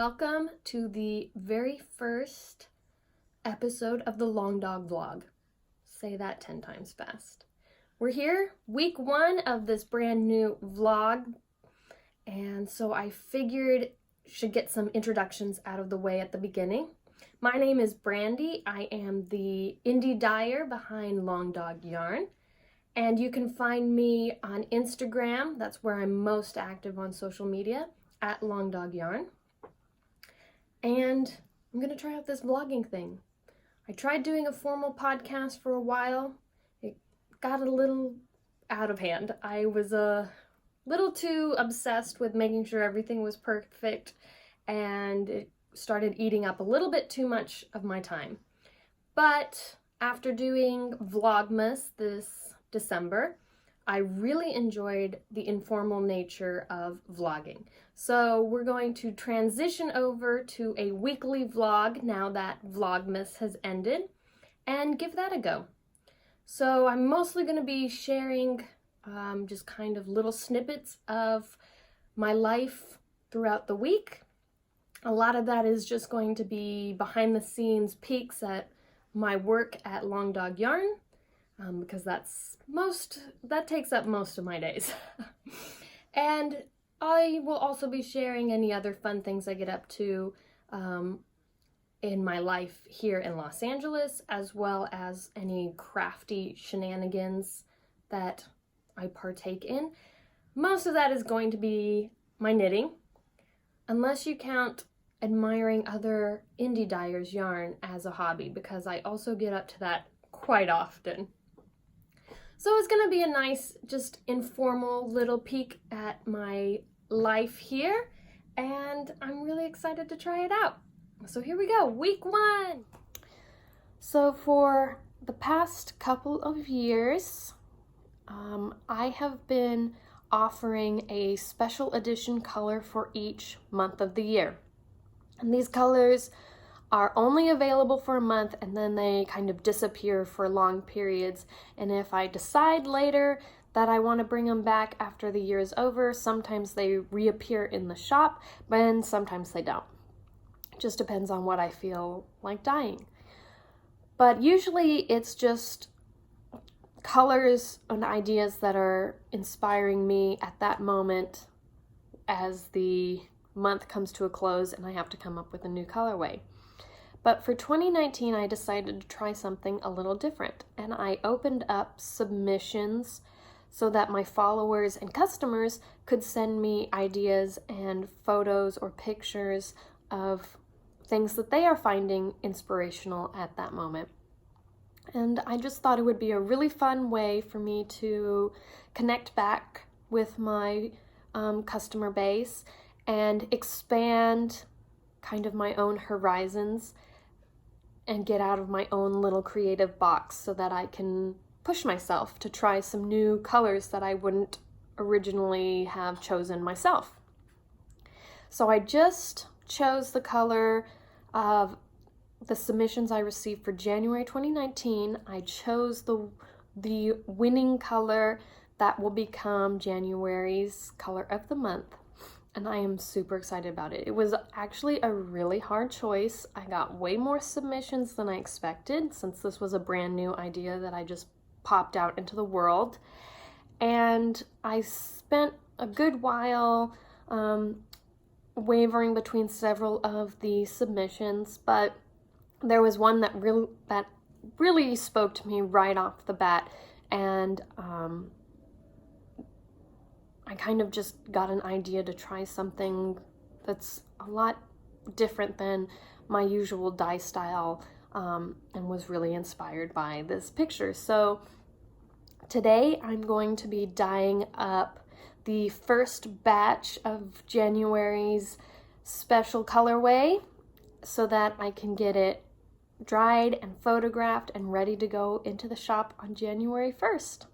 Welcome to the very first episode of the Long Dog Vlog. Say that 10 times fast. We're here, week 1 of this brand new vlog, and so I figured should get some introductions out of the way at the beginning. My name is Brandy. I am the indie dyer behind Long Dog Yarn, and you can find me on Instagram. That's where I'm most active on social media, at Long Dog Yarn. And I'm gonna try out this vlogging thing. I tried doing a formal podcast for a while. It got a little out of hand. I was a little too obsessed with making sure everything was perfect, and it started eating up a little bit too much of my time. But after doing Vlogmas this December, I really enjoyed the informal nature of vlogging. So we're going to transition over to a weekly vlog now that Vlogmas has ended and give that a go. So I'm mostly going to be sharing just kind of little snippets of my life throughout the week. A lot of that is just going to be behind the scenes peeks at my work at Long Dog Yarn, because that takes up most of my days. And I will also be sharing any other fun things I get up to in my life here in Los Angeles, as well as any crafty shenanigans that I partake in. Most of that is going to be my knitting, unless you count admiring other indie dyers' yarn as a hobby, because I also get up to that quite often. So it's going to be a nice, just informal little peek at my life here, and I'm really excited to try it out. So here we go, week 1. So for the past couple of years, I have been offering a special edition color for each month of the year. And these colors are only available for a month, and then they kind of disappear for long periods. And if I decide later that I want to bring them back after the year is over, sometimes they reappear in the shop, but sometimes they don't. It just depends on what I feel like dyeing. But usually it's just colors and ideas that are inspiring me at that moment as the month comes to a close and I have to come up with a new colorway. But for 2019, I decided to try something a little different, and I opened up submissions so that my followers and customers could send me ideas and photos or pictures of things that they are finding inspirational at that moment. And I just thought it would be a really fun way for me to connect back with my customer base and expand kind of my own horizons and get out of my own little creative box so that I can push myself to try some new colors that I wouldn't originally have chosen myself. So I just chose the color of the submissions I received for January 2019. I chose the winning color that will become January's color of the month. And I am super excited about it. It was actually a really hard choice. I got way more submissions than I expected, since this was a brand new idea that I just popped out into the world. And I spent a good while wavering between several of the submissions, but there was one that really spoke to me right off the bat, and I kind of just got an idea to try something that's a lot different than my usual dye style, and was really inspired by this picture. So today I'm going to be dyeing up the first batch of January's special colorway so that I can get it dried and photographed and ready to go into the shop on January 1st.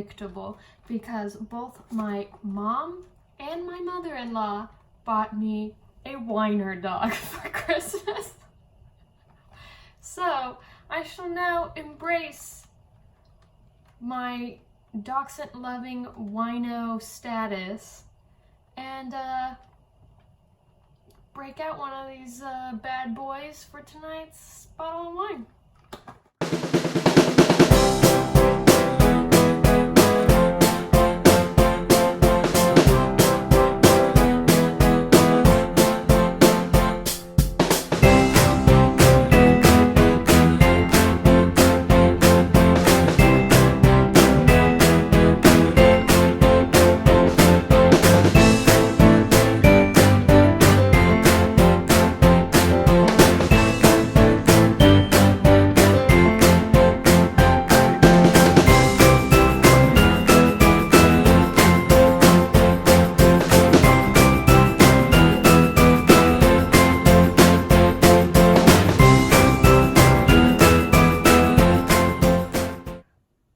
unpredictable because both my mom and my mother-in-law bought me a whiner dog for Christmas. So I shall now embrace my dachshund-loving wino status and break out one of these bad boys for tonight's bottle of wine.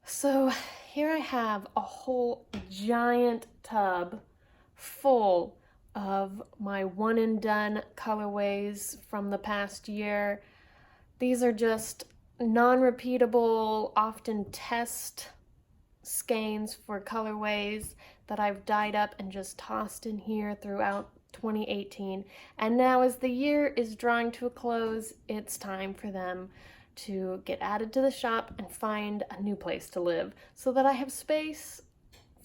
So here I have a whole giant tub full of my one and done colorways from the past year. These are just non-repeatable, often test skeins for colorways that I've dyed up and just tossed in here throughout 2018. And now as the year is drawing to a close, it's time for them to get added to the shop and find a new place to live so that I have space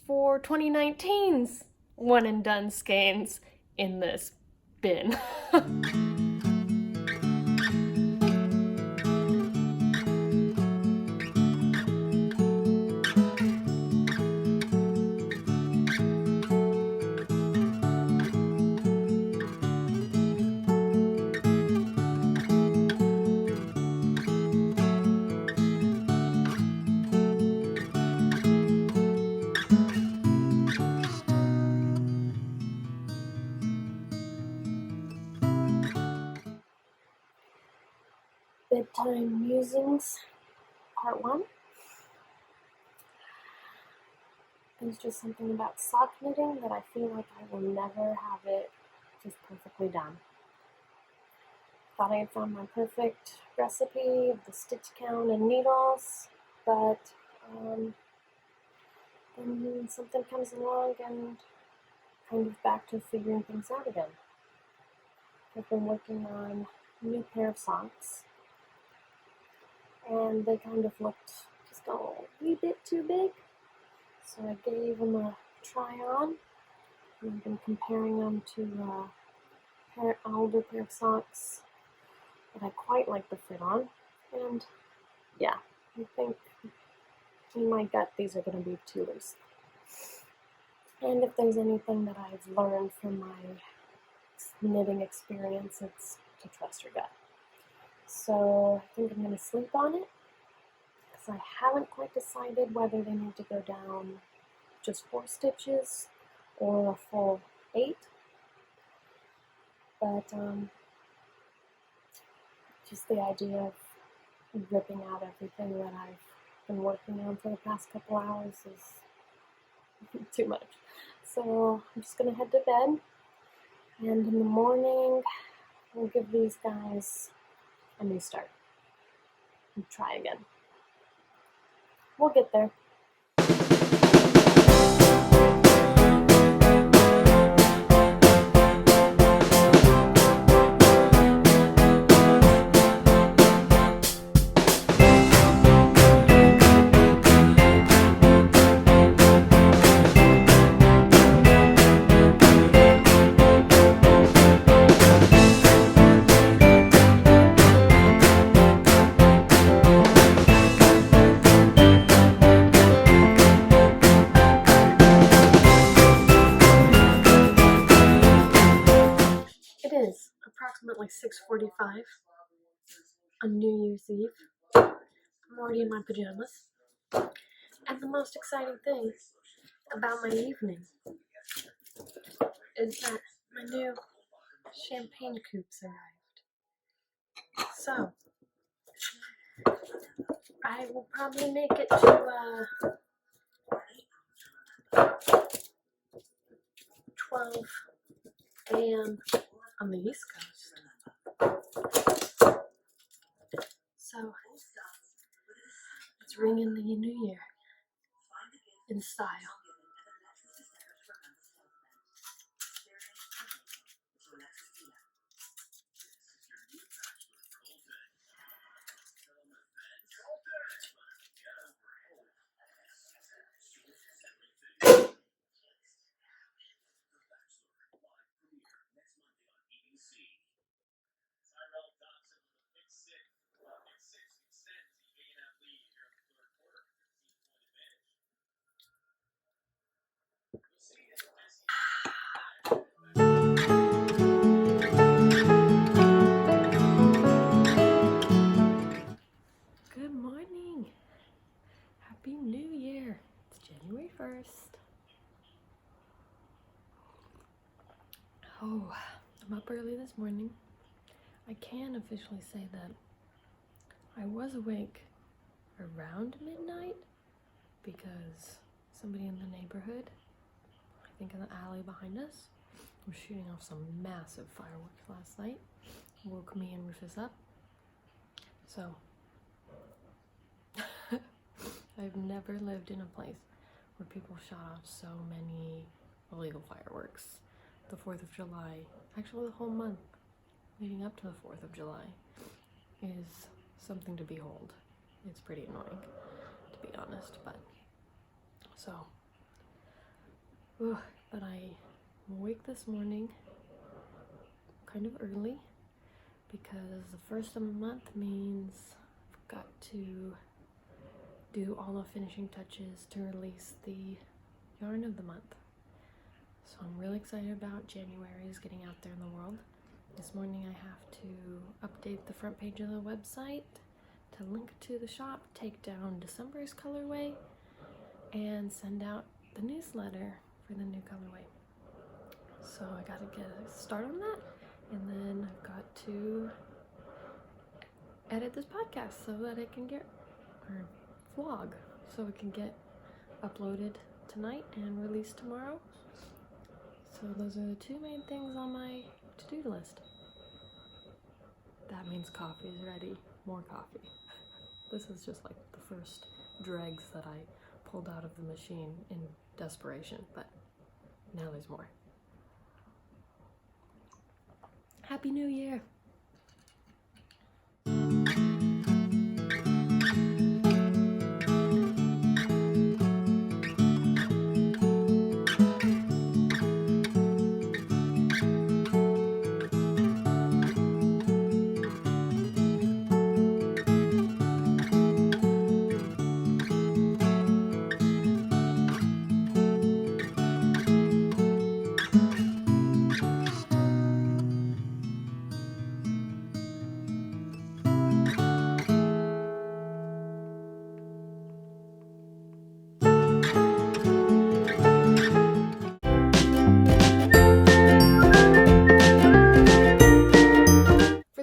for 2019's one and done skeins in this bin. Bedtime musings, part 1. There's just something about sock knitting that I feel like I will never have it just perfectly done. Thought I had found my perfect recipe of the stitch count and needles, but then something comes along and kind of back to figuring things out again. I've been working on a new pair of socks, and they kind of looked just a wee bit too big, so I gave them a try on, and I've been comparing them to an older pair of socks that I quite like the fit on, and yeah, I think in my gut these are going to be too loose. And if there's anything that I've learned from my knitting experience, it's to trust your gut. So I think I'm going to sleep on it, because I haven't quite decided whether they need to go down just 4 stitches or a full 8. But just the idea of ripping out everything that I've been working on for the past couple hours is too much. So I'm just going to head to bed, and in the morning we'll give these guys a new start and try again. We'll get there. Approximately 6:45 on New Year's Eve. I'm already in my pajamas. And the most exciting thing about my evening is that my new champagne coupes arrived. So, I will probably make it to a.m. on the East Coast. So it's ringing the new year in style. Good morning. Happy New Year. It's January 1st. Oh, I'm up early this morning. I can officially say that I was awake around midnight because somebody in the neighborhood, I think in the alley behind us, was shooting off some massive fireworks last night. Woke me and Rufus up. So, I've never lived in a place where people shot off so many illegal fireworks. The 4th of July, actually the whole month leading up to the 4th of July, is something to behold. It's pretty annoying, to be honest, but so, but I'm awake this morning kind of early because the first of the month means I've got to do all the finishing touches to release the yarn of the month. So I'm really excited about January's getting out there in the world. This morning I have to update the front page of the website to link to the shop, take down December's colorway, and send out the newsletter for the new colorway. So I gotta get a start on that, and then I've got to edit this podcast so that it can get, or vlog, so it can get uploaded tonight and released tomorrow. So those are the two main things on my to-do list. That means coffee is ready. More coffee. This is just like the first dregs that I pulled out of the machine in desperation, but now there's more. Happy New Year!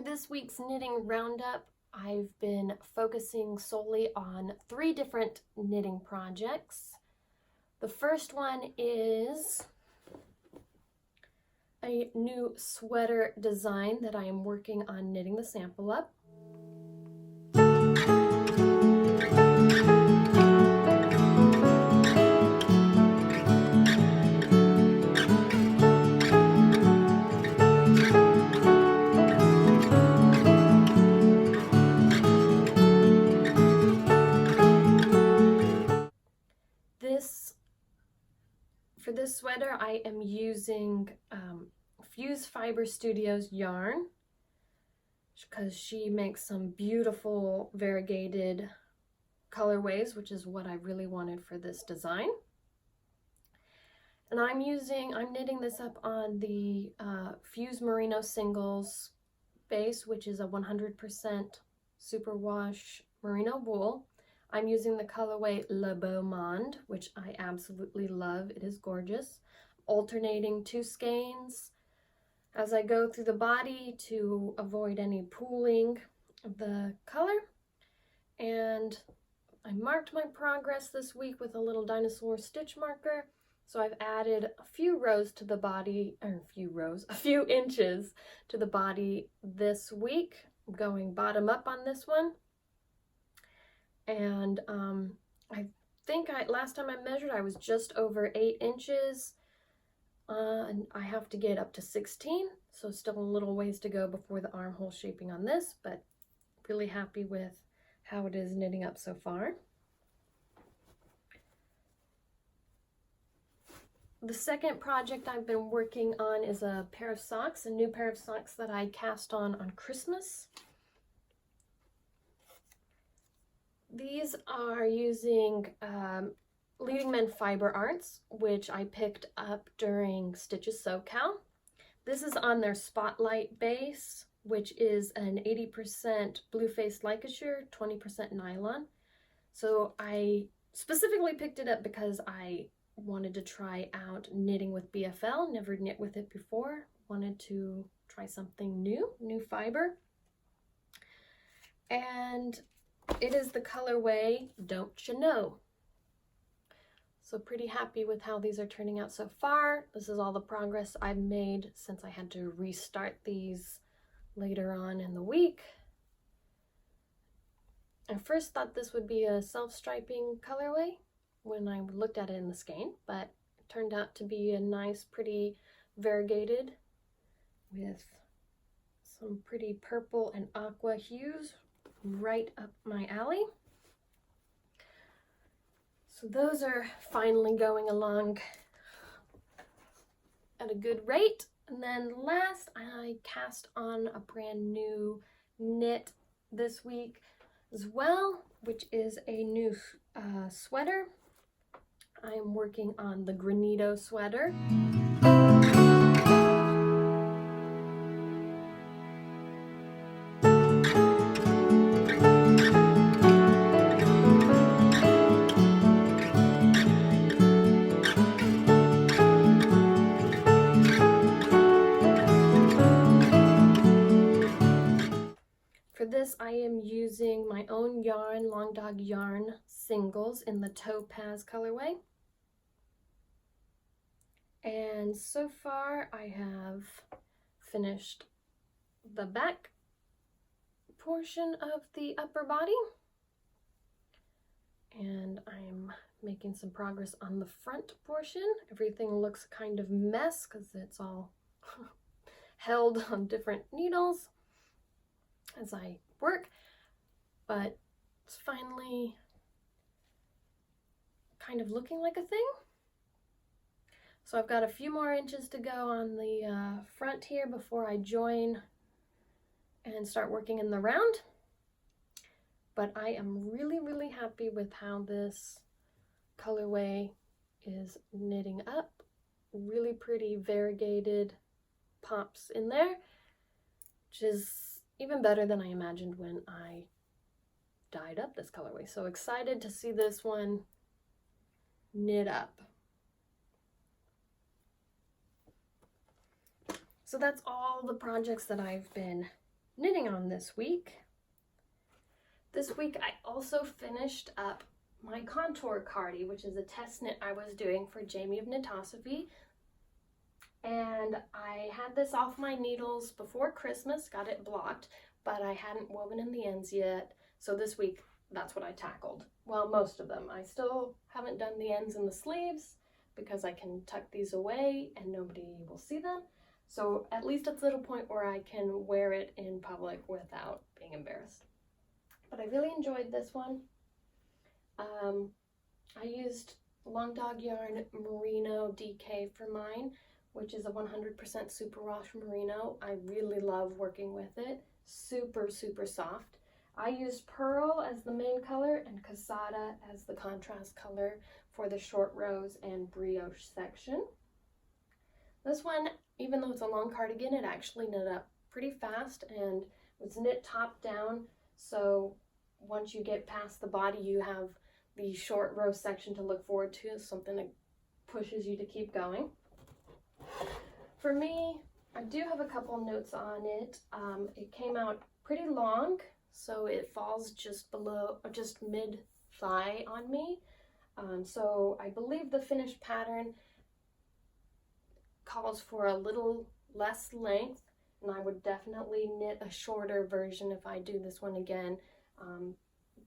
This week's knitting roundup, I've been focusing solely on 3 different knitting projects. The first one is a new sweater design that I am working on knitting the sample up. For this sweater, I am using Fuse Fiber Studios yarn because she makes some beautiful variegated colorways, which is what I really wanted for this design. And I'm knitting this up on the Fuse Merino Singles base, which is a 100% superwash merino wool. I'm using the colorway Beau Monde, which I absolutely love. It is gorgeous. Alternating 2 skeins as I go through the body to avoid any pooling of the color. And I marked my progress this week with a little dinosaur stitch marker, So I've added a few rows to the body, or a few inches to the body this week. I'm going bottom up on this one. And I think last time I measured, I was just over 8 inches. And I have to get up to 16, so still a little ways to go before the armhole shaping on this, but really happy with how it is knitting up so far. The second project I've been working on is a pair of socks, a new pair of socks that I cast on Christmas. These are using Leading Men Fiber Arts, which I picked up during Stitches SoCal. This is on their Spotlight base, which is an 80% blue-faced ligature, 20% nylon. So I specifically picked it up because I wanted to try out knitting with BFL, never knit with it before, wanted to try something new fiber. And it is the colorway Don't You Know. So pretty happy with how these are turning out so far. This is all the progress I've made since I had to restart these later on in the week. I first thought this would be a self-striping colorway when I looked at it in the skein, but it turned out to be a nice, pretty variegated with some pretty purple and aqua hues right up my alley. So those are finally going along at a good rate. And then last, I cast on a brand new knit this week as well, which is a new sweater. I'm working on the Granito sweater. For this, I am using my own yarn, Long Dog Yarn singles in the Topaz colorway. And so far, I have finished the back portion of the upper body. And I'm making some progress on the front portion. Everything looks kind of mess because it's all held on different needles as I work, but it's finally kind of looking like a thing. So I've got a few more inches to go on the front here before I join and start working in the round. But I am really happy with how this colorway is knitting up. Really pretty variegated pops in there, which is even better than I imagined when I dyed up this colorway. So excited to see this one knit up. So that's all the projects that I've been knitting on this week. This week I also finished up my contour cardie, which is a test knit I was doing for Jamie of Knitosophy. And I had this off my needles before Christmas, got it blocked, but I hadn't woven in the ends yet. So this week, that's what I tackled. Well, most of them. I still haven't done the ends and the sleeves because I can tuck these away and nobody will see them. So at least it's at a point where I can wear it in public without being embarrassed. But I really enjoyed this one. I used Long Dog Yarn Merino DK for mine, which is a 100% superwash merino. I really love working with it. Super soft. I used Pearl as the main color and Cassata as the contrast color for the short rows and brioche section. This one, even though it's a long cardigan, it actually knit up pretty fast and was knit top down. So once you get past the body, you have the short row section to look forward to, something that pushes you to keep going. For me, I do have a couple notes on it. It came out pretty long, so it falls just below, or just mid-thigh on me. So I believe the finished pattern calls for a little less length, and I would definitely knit a shorter version if I do this one again.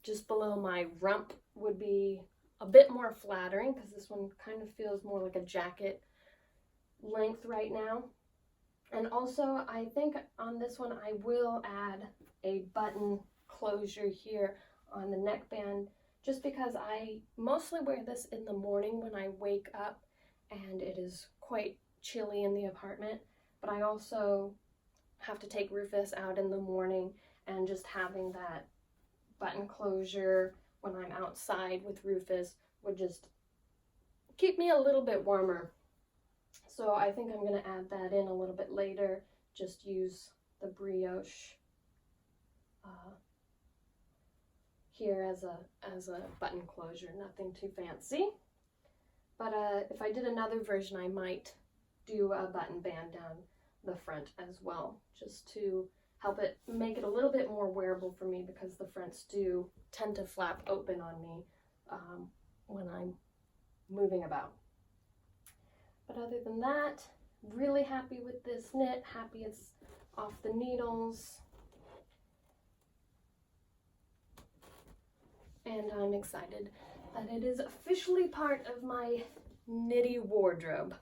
Just below my rump would be a bit more flattering because this one kind of feels more like a jacket length right now. And also, I think on this one I will add a button closure here on the neckband, just because I mostly wear this in the morning when I wake up and it is quite chilly in the apartment, but I also have to take Rufus out in the morning, and just having that button closure when I'm outside with Rufus would just keep me a little bit warmer. So I think I'm going to add that in a little bit later. Just use the brioche here as a button closure. Nothing too fancy. But if I did another version, I might do a button band down the front as well, just to help it make it a little bit more wearable for me, because the fronts do tend to flap open on me when I'm moving about. But other than that, really happy with this knit, happy it's off the needles. And I'm excited that it is officially part of my knitty wardrobe.